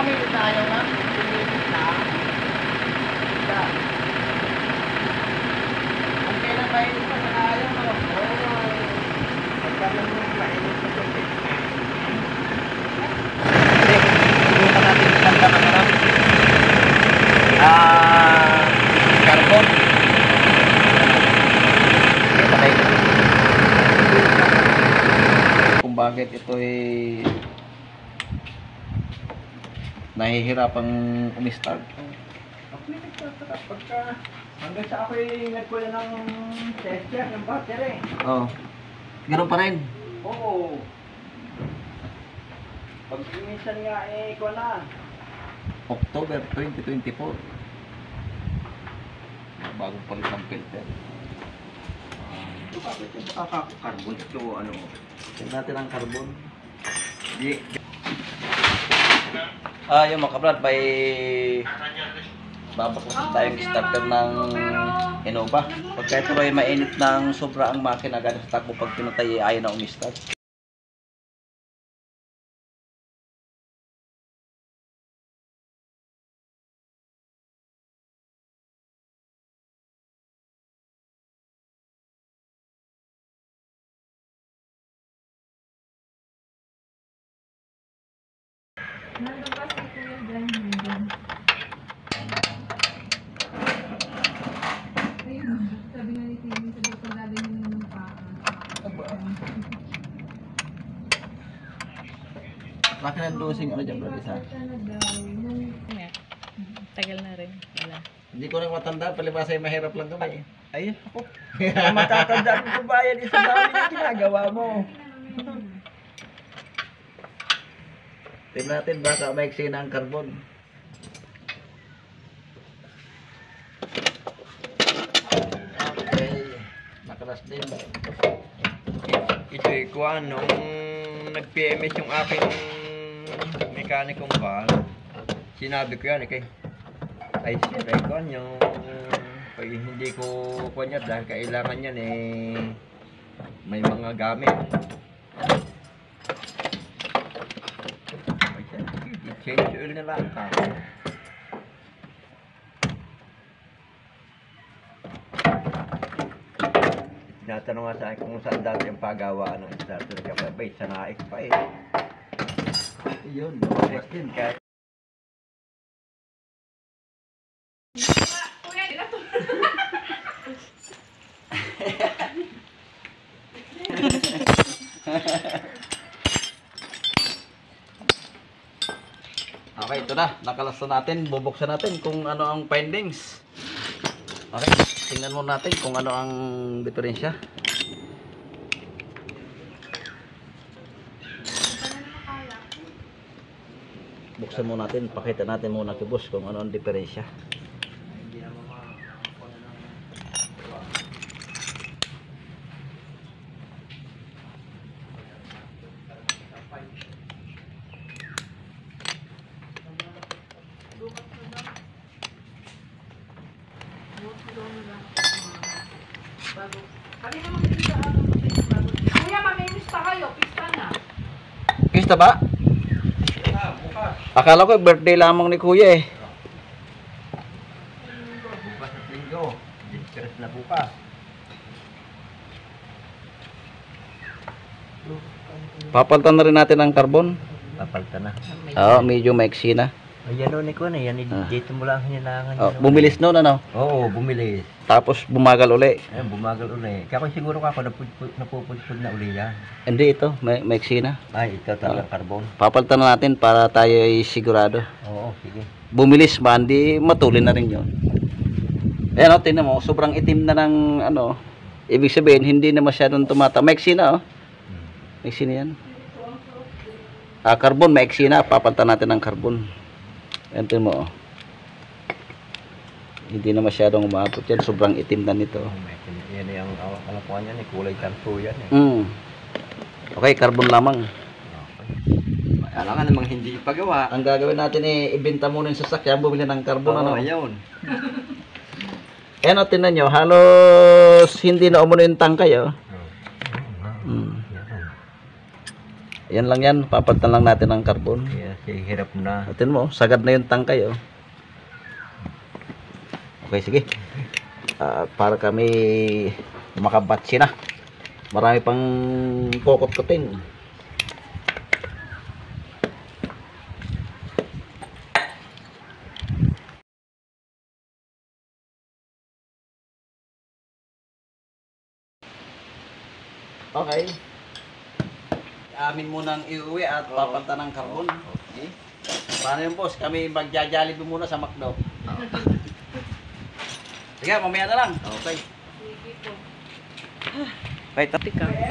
kami dito ayaw na. Ang kailan mainit pa sa ayaw mo. Pagkalang mainit pa sa subukan natin ilang ka ng carbon. Okay, patay. Kung bakit ito'y nahihirapang umistart. Okay, pagka hanggang sa ako'y nagkuha ng tester ng battery. Oo. Ganoon pa rin? Oo. Pag minsan nga kuha na. October 2024. Bagong palit ng filter. Ito bakit yung carbon? Ito ano? Tignan natin ang carbon. Yung mga kabrad, may babaklas tayong starter ng Innova. Pagka ito ay mainit ng sobra ang makina, gano'n sa takbo pag pinatay ayaw na umistart. Nandun pa si Kuya Brian nandun. Ayun, sabi nga ni Timmy, sabi ko dadalhin niyo ng paa. Bakit ang dosing ano dyan, bro? Isa? Tagal na rin. Wala. Hindi ko nang matanda, palibasa ay mahirap lang kami. Ay, ako. Matatanda ko bayan isa dami yung ginagawa mo. Tignan natin baka maiksi na ang carbon. Okay. Nakalas din. Ito eh, kuhaan, nung nag-PMS yung aking mekanikong van, sinabi ko yan, ay sir, ay kuhaan yung pag hindi ko kuhaan yan, dahil kailangan yan may mga gamit. Change oil na lang ka. Tinatanong nga sa akin kung saan dati yung pagawaan ng starter ka ba? Sa naik pa eh. Yun, lumabas din. Kahit Okay, ito na. Nakalas na natin. Bubuksan natin kung ano ang findings. Okay, tingnan muna natin kung ano ang diferensya. Buksan muna natin. Pakita natin muna kay boss kung ano ang diferensya. Kuya, mamimista kayo. Pista na. Pista ba? bukas. Akala ko birthday lamang ni kuya eh. Bukas at linggo. Distress na bukas. Papalitan na rin natin ang carbon. Papalta na. Oo, medyo maiksi na. Ayan o, Nico na. Yan, dito mo lang hinilangan. Oh, bumilis noon ano? Oo, bumilis. Tapos bumagal uli. Ayan, bumagal uli. Kaya kung siguro ako napupudpud na uli yan. Hindi ito, maiksi na. Ay, ito talagang carbon. Papalitan na natin para tayo ay sigurado. Oo, sige. Bumilis man, di matulin na rin yun. Ayan o, tingnan mo, sobrang itim na ng ano. Ibig sabihin, hindi na masyadong tumata. Maiksi na o. Maiksi na yan. Carbon, maiksi na. Papalitan natin ng carbon. Ayan, tingnan mo o. Hindi na masyadong umabot yan. Sobrang itim na nito. Yan yung kalakuan yan, kulay kanto yan eh. Okay, carbon lamang. Alangan namang hindi ipagawa. Ang gagawin natin ibenta muna yung sasakyan, bumili ng carbon. Oo, ano? ayun. Ayan o, tingnan nyo, halos hindi na umuno yung tangkay o. Yan lang yan, papalitan lang natin ng carbon. Kaya hirap na. Atin mo, sagad na yung tangkay, oh. Okay, sige. Para kami makabatsi na. Marami pang kokot-kotin. Okay. Amin munang iuwi at papalitan ng carbon. Okay. Paano yun, boss? Kami magja-jollibee muna sa McDo. Sige, mamaya na lang. Okay. Sige po. Right, tapi ka. Hindi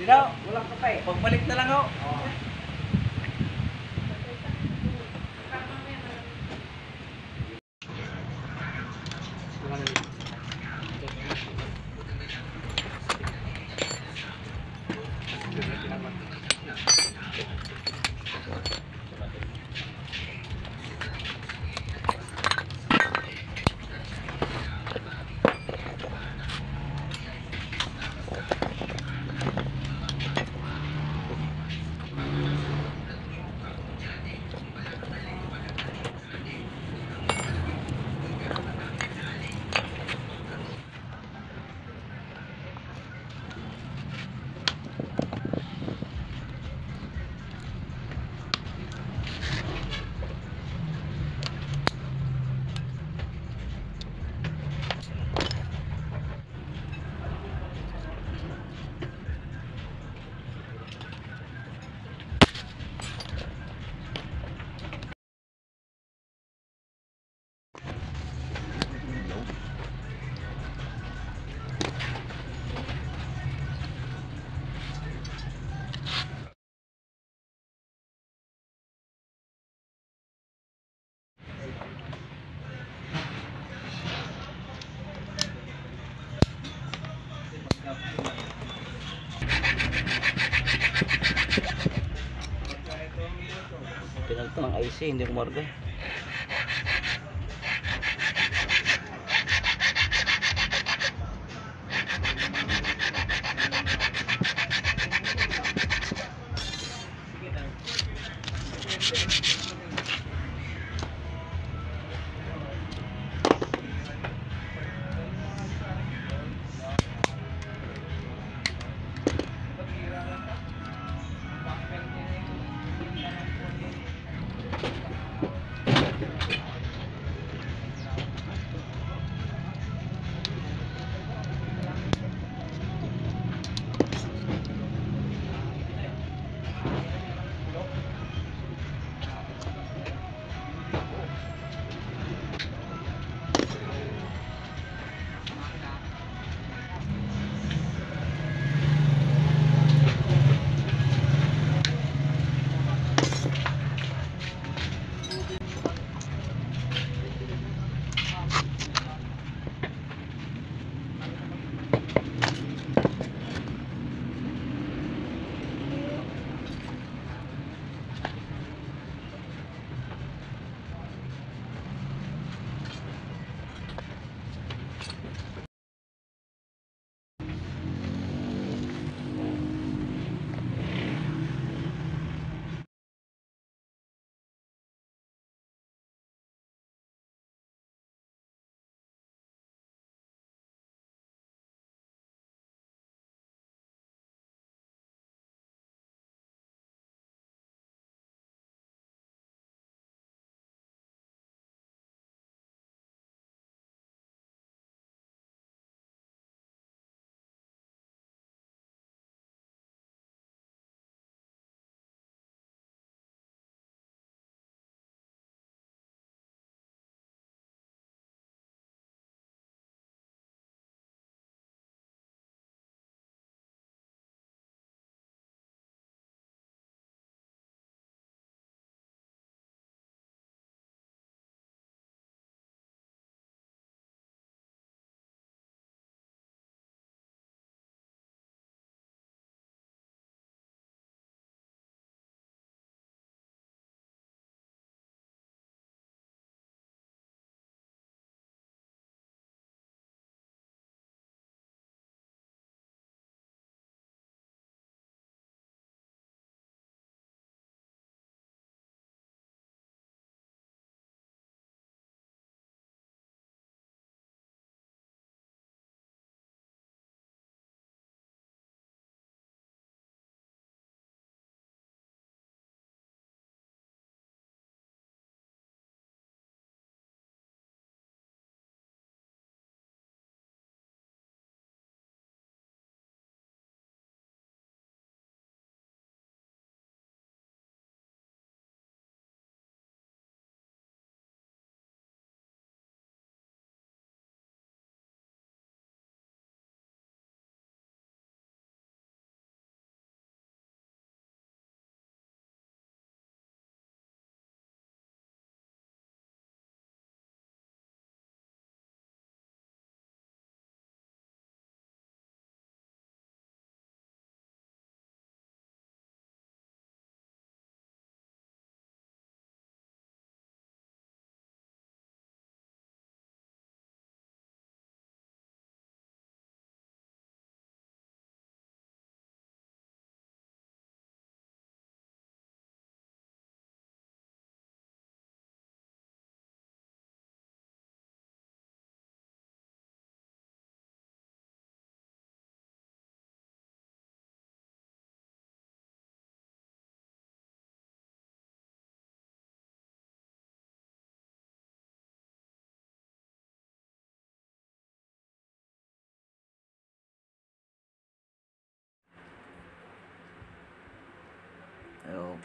na, walang kape. Pagbalik na lang, oh. Pinalito ng IC, hindi kumarga.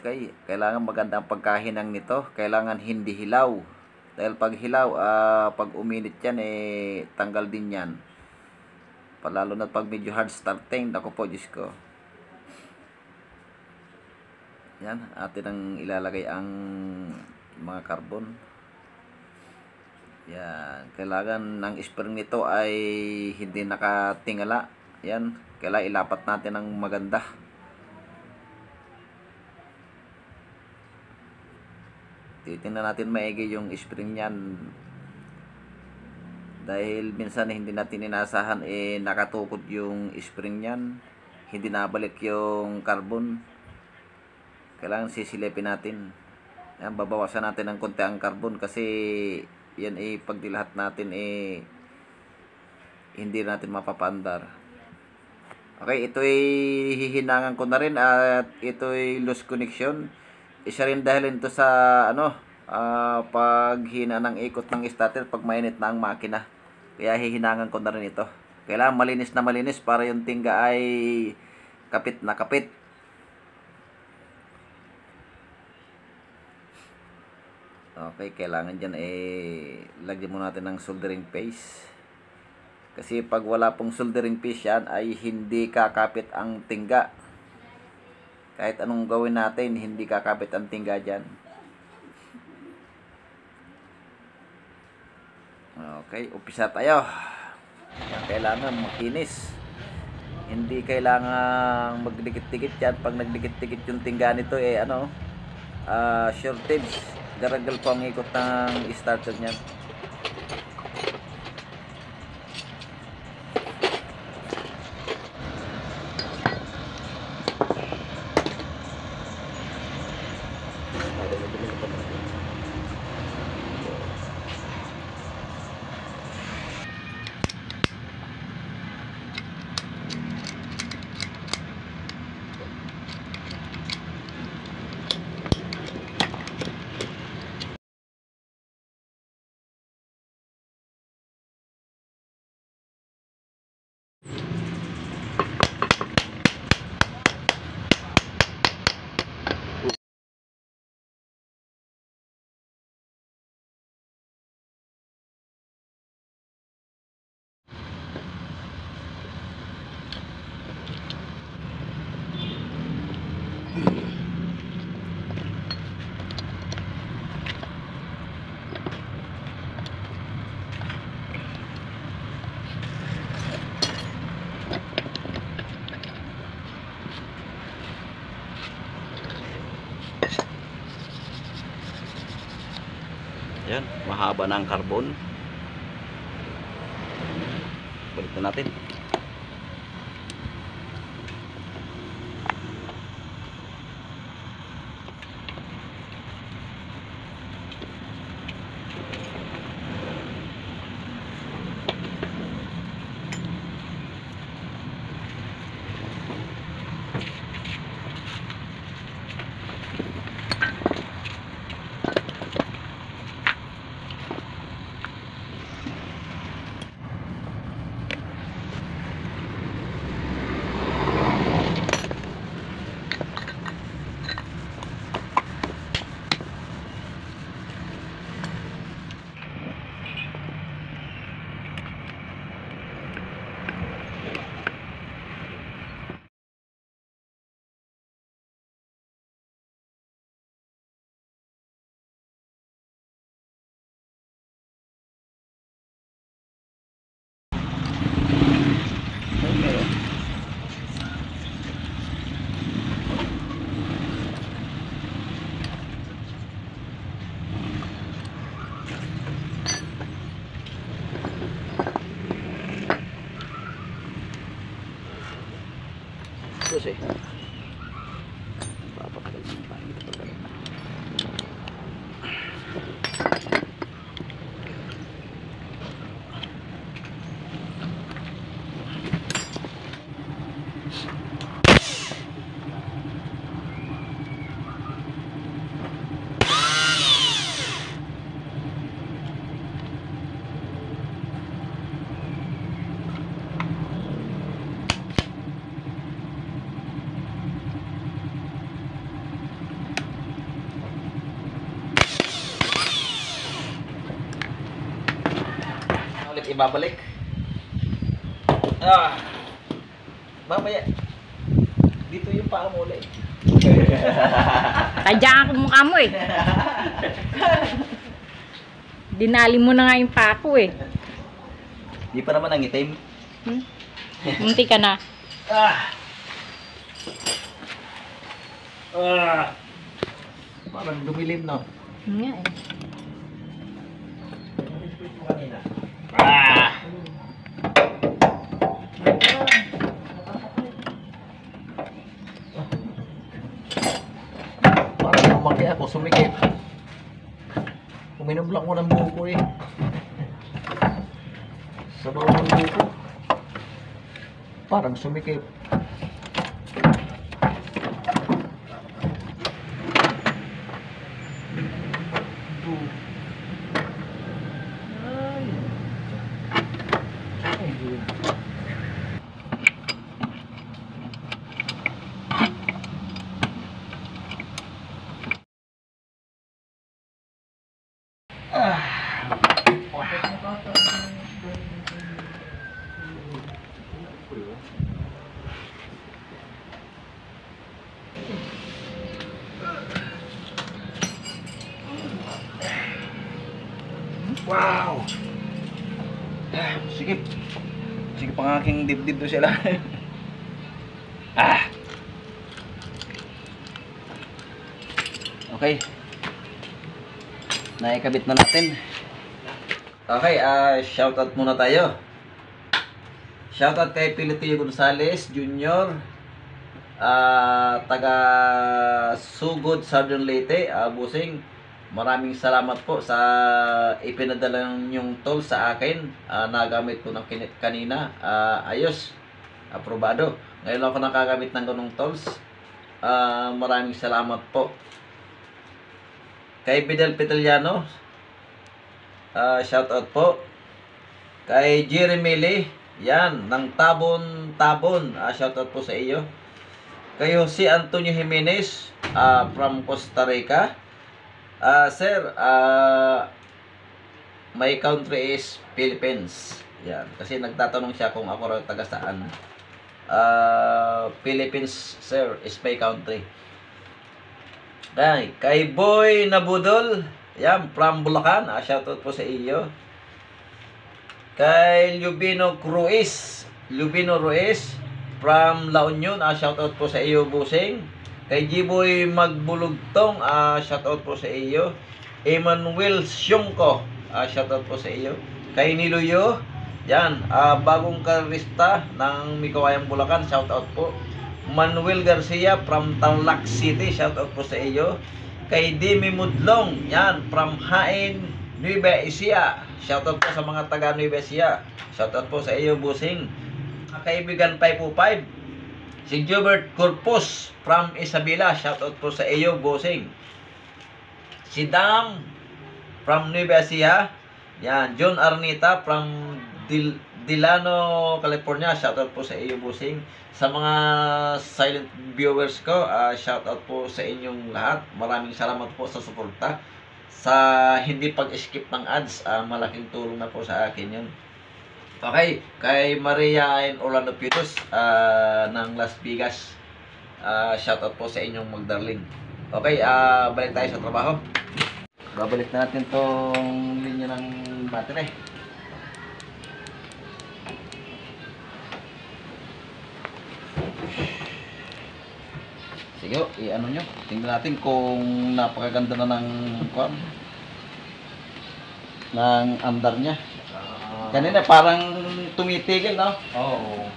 Okay, kailangan maganda ang pagkahinang nito. Kailangan hindi hilaw. Dahil pag hilaw, pag uminit yan, tanggal din yan. Palalo na pag medyo hard starting. Naku po, Diyos ko. Yan, atin ang ilalagay ang mga carbon. Yan, kailangan ng spring nito ay hindi nakatingala. Yan, kailangan ilapat natin ng maganda. Titingnan natin maigi yung spring niyan. Dahil minsan hindi natin inasahan nakatukod yung spring niyan. Hindi nabalik yung carbon. Kailangan sisilipin natin. Yan, babawasan natin ng konti ang carbon kasi yan pag dilahat natin hindi natin mapapaandar. Okay, ito hihinangan ko na rin at ito loose connection. Isa rin dahil ito sa paghina ng ikot ng starter pag mainit na ang makina. Kaya hihinangan ko na rin ito. Kailangan malinis na malinis para yung tingga ay kapit na kapit. Okay, kailangan dyan lagyan mo natin ng soldering paste. Kasi pag wala pong soldering paste yan ay hindi kakapit ang tingga. Kahit anong gawin natin, hindi kakapit ang tingga dyan. Okay, umpisa tayo. Kailangan makinis. Hindi kailangan magdikit-dikit yan. Pag nagdikit-dikit yung tingga nito shortage. Garagal po ang ikot ng starter niyan. Yan, mahaba na ang carbon. Balik na natin. Terus papatagal ng tayo dito pagkalit. namin ibabalik. Ah. Mamaya. Dito yung paa mo ulit. Tadya ako mukha mo eh. Dinali mo na nga yung pako eh. Di pa naman ang itim. Munti ka na. Ah. Ah. Parang dumilim, no? Nga eh. Ah. Parang lumaki ako, sumikip. Uminom lang ko ng buko eh. Sa bawah ng buko. Parang sumikip. Wow! Sige. Sige pang aking dibdib to sila. Ah! Okay. Naikabit na natin. Okay, shoutout muna tayo. Shoutout kay Pilitio Gonzales Jr. Taga Sugod, Southern Leyte, Busing. Maraming salamat po sa ipinadala niyong tool sa akin. Nagamit ko ng kanina. Ayos. Aprobado. Ngayon ako nakagamit ng ganong tools. Maraming salamat po. Kay Bidel Peteliano, shoutout po. Kay Jeremy Lee, yan, ng Tabon. Shoutout po sa iyo. Kay Jose Antonio Jimenez, from Costa Rica. Sir, my country is Philippines. Yan, kasi nagtatanong siya kung ako raw taga saan. Philippines, sir, is my country. Kay Boy Nabudol, yan, from Bulacan. Shoutout po sa iyo. Kay Lubino Ruiz, from La Union. Shoutout po sa iyo, Busing. Kay Jiboy Magbulugtong, shoutout po sa iyo. Emmanuel Syongko, shoutout po sa iyo. Kay Niluyo, yan, bagong karista ng Mikawayan, Bulacan, shoutout po. Manuel Garcia from Tarlac City, shoutout po sa iyo. Kay Demi Mudlong, yan, from Hain, Nueva Ecija, shoutout po sa mga taga Nueva Ecija. Shoutout po sa iyo, Busing. Kaibigan 505, si Jobert Corpus from Isabela, shoutout po sa iyo, Busing. Si Dam from Nueva Ecija, yan, John Arnita from Delano, California, shoutout po sa iyo, Busing. Sa mga silent viewers ko, shoutout po sa inyong lahat. Maraming salamat po sa suporta. Sa hindi pag-skip ng ads, malaking tulong na po sa akin yun. Okay, kay Maria and Orlando Pitos ng Las Vegas, shoutout po sa inyong magdarling. Okay, balik tayo sa trabaho. Babalik na natin tong linya ng battery. Sige, i-ano nyo. Tingnan natin kung napakaganda na ng andar niya. Kanina parang tumitigil, no? Oo.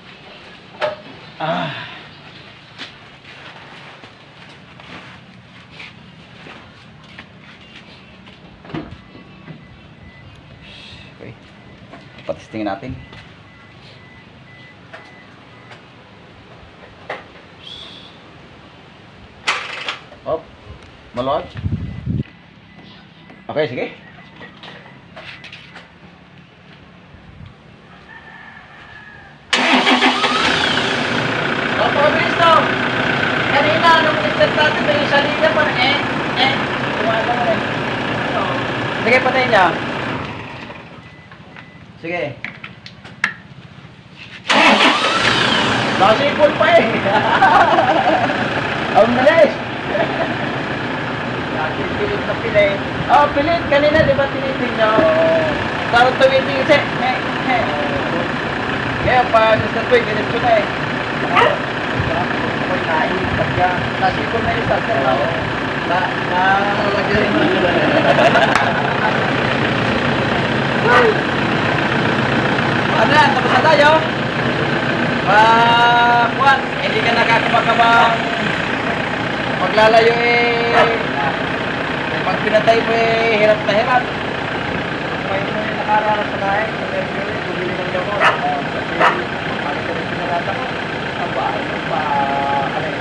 Okay. Patistingin natin. Hop. Maluwag. Okay, sige. Napakabilis to. Kanina, nung nag-start natin, may isa linya pa. Tumala mo rin. Sige, patayin niya. Sige. Sige. Nasipon pa eh. Ang bilis. Pilit na pilit. Oh, pilit. Kanina, di ba tinitin nyo? Parang tuwiting isa. Ngayon, pag sa tuwi, ganito na eh. Ako'y naiipat ka. Nasipon na isa. Nalagyan mo. Ano yan? Tapos na tayo? Juan, hindi ka nakakabakabang maglalayo eh. Pag pinatay mo eh, hirap na hirap. May nakaranas na eh. Sa Mercury, bumili ng gamot. Kasi, ano ka rin sinalata ko? Ano eh,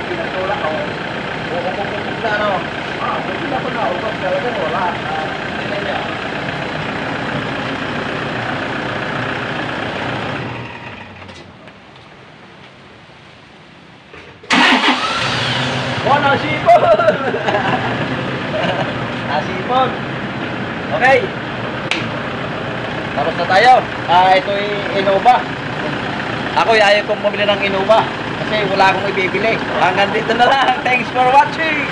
pinatula ko. Kung na ano, hindi na ako naubos. Talaga wala. Hindi niya. Oh, nasipon! Nasipon! Okay. Tapos na tayo. Ito'y Innova. Ako ayaw kong bumili ng Innova. Kasi wala akong ibibili. Hanggang dito na lang. Thanks for watching!